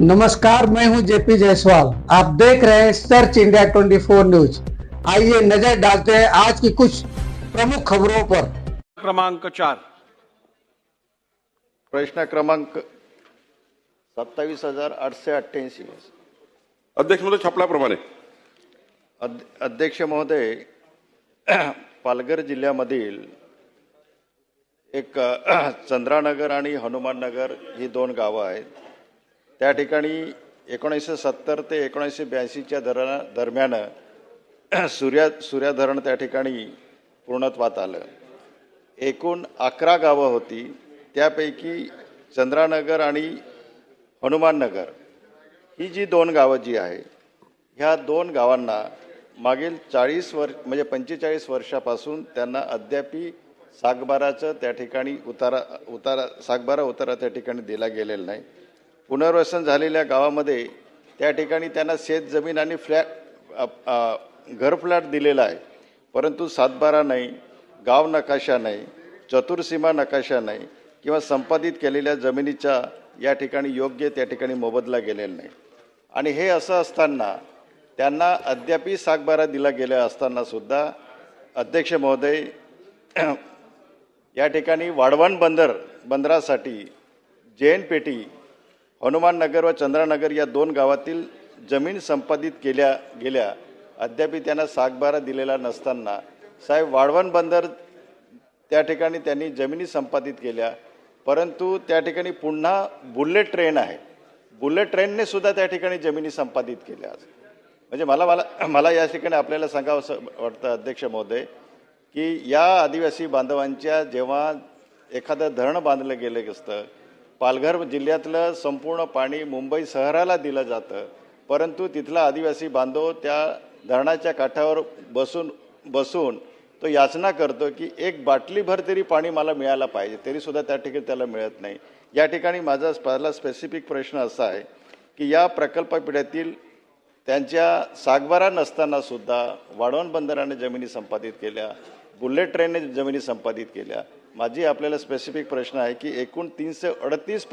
नमस्कार, मैं हूं जेपी जायसवाल। आप देख रहे हैं सर्च इंडिया 24 न्यूज। आइए नजर डालते हैं आज की कुछ प्रमुख खबरों पर। क्रमांक 4। प्रश्न क्रमांक 27,888। अध्यक्ष महोदय छापल्याप्रमाणे अध्यक्ष महोदय, पालघर जिल्ह्यामधील एक चंद्रानगर आणि हनुमाननगर ही दोन गावं आहेत। त्या ठिकाणी 1970 ते 1982च्या दरम्यान सूर्या धरण त्या ठिकाणी पूर्णत्वात आलं। एकूण 11 गावं होती, त्यापैकी चंद्रानगर आणि हनुमाननगर ही जी दोन गावं जी आहे, ह्या दोन गावांना मागील 40 वर्ष म्हणजे 45 वर्षापासून त्यांना अद्यापी सागबाराचं त्या ठिकाणी सागबारा उतारा त्या ठिकाणी दिला गेलेला नाही। पुनर्वसन झालेल्या गावामध्ये त्या ठिकाणी त्यांना शेत जमीन आणि घर फ्लॅट दिलेला आहे, परंतु सातबारा नाही, गाव नकाशा नाही, चतुर्सीमा नकाशा नाही किंवा संपादित केलेल्या जमिनीचा या ठिकाणी योग्य त्या ठिकाणी मोबदला गेलेला नाही। आणि हे असं असताना त्यांना अद्यापी सागबारा दिला गेला असताना सुद्धा अध्यक्ष महोदय, या ठिकाणी वाढवण बंदरासाठी जैन पेठी, हनुमाननगर व चंद्रानगर या दोन गावातील जमीन संपादित केल्या गेल्या, अद्यापी त्यांना सागबारा दिलेला नसताना साहेब वाढवण बंदर त्या ठिकाणी त्यांनी जमिनी संपादित केल्या, परंतु त्या ठिकाणी पुन्हा बुलेट ट्रेन आहे, बुलेट ट्रेनने सुद्धा त्या ठिकाणी जमिनी संपादित केल्या। म्हणजे मला या ठिकाणी आपल्याला सांगावं असं वाटतं अध्यक्ष महोदय की या आदिवासी बांधवांच्या जेव्हा एखादं धरण बांधलं गेलं असतं, पालघर जिल्ह्यातलं संपूर्ण पाणी मुंबई शहराला दिलं जातं, परंतु तिथला आदिवासी बांधव त्या धरणाच्या काठावर बसून तो याचना करतो की एक बाटलीभर तरी पाणी मला मिळायला पाहिजे, तरीसुद्धा त्या ठिकाणी त्याला मिळत नाही। या ठिकाणी माझा पहिला स्पेसिफिक प्रश्न असा आहे की या प्रकल्पपिढ्यातील त्यांच्या सागबारा नसताना सुद्धा वाढवण बंदराने जमिनी संपादित केल्या, बुलेट ट्रेनने जमिनी संपादित केल्या। माझी आपल्याला स्पेसिफिक प्रश्न आहे की एकूण 338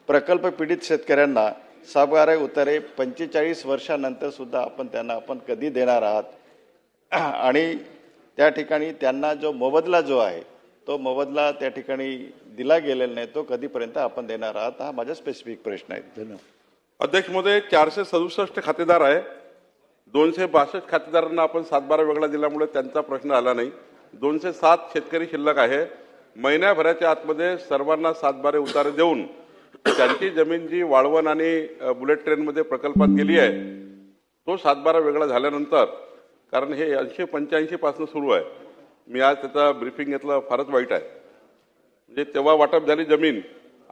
प्रकल्प पीडित शेतकऱ्यांना सागबारा उतारे 45 वर्षानंतर सुद्धा त्यांना कधी देणार आहात, आणि त्या ठिकाणी त्यांना जो मोबदला जो आहे तो मोबदला त्या ठिकाणी दिला गेलेला नाही, तो कधीपर्यंत आपण देणार आहात, हा माझा स्पेसिफिक प्रश्न आहे। धन्यवाद। अध्यक्ष महोदय, 467 खातेदार आहे, 262 खातेदारांना आपण सातबारा वेगळा दिल्यामुळे त्यांचा प्रश्न आला नाही। 207 शेतकरी शिल्लक आहे। महिन्याभराच्या आतमध्ये सर्वांना सातबारे उतारे देऊन त्यांची जमीन जी वाळवण आणि बुलेट ट्रेनमध्ये प्रकल्पात गेली आहे, तो सातबारा वेगळा झाल्यानंतर, कारण हे 1985 पासून सुरू आहे, मी आज त्याचा ब्रीफिंग घेतलं, फारच वाईट आहे। म्हणजे तेव्हा वाटप झाली जमीन,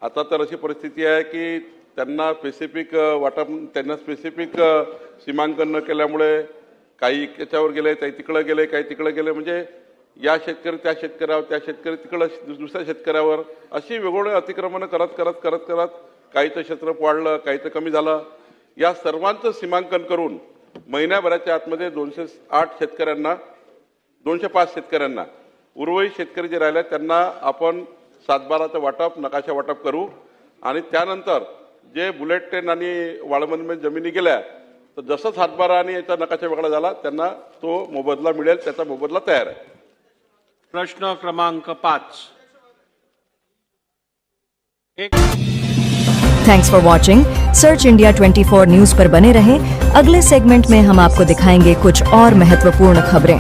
आता तर अशी परिस्थिती आहे की त्यांना स्पेसिफिक वाटप, त्यांना स्पेसिफिक सीमांकन न केल्यामुळे काही याच्यावर गेले, काही तिकडं गेले, काही तिकडं गेले, म्हणजे या शेतकरी त्या शेतकऱ्यावर, त्या शेतकरी तिकडं दुसऱ्या शेतकऱ्यावर, अशी वेगवेगळे अतिक्रमणं करत काहीचं क्षेत्र वाढलं, काहीचं कमी झालं। या सर्वांचं सीमांकन करून महिन्याभराच्या आतमध्ये 208 शेतकऱ्यांना, 205 शेतकऱ्यांना, उर्वरित शेतकरी जे राहिले त्यांना आपण सातबाराचं वाटप, नकाशा वाटप करू, आणि त्यानंतर जे बुलेट ट्रेन आणि वाळवणमध्ये जमिनी गेल्या, तर जसं सातबारा आणि याचा नकाशा वेगळा झाला त्यांना तो मोबदला मिळेल, त्याचा मोबदला तयार आहे। प्रश्न क्रमांक 5। Thanks for watching. Search India 24 news पर बने रहें। अगले सेगमेंट में हम आपको दिखाएंगे कुछ और महत्वपूर्ण खबरें।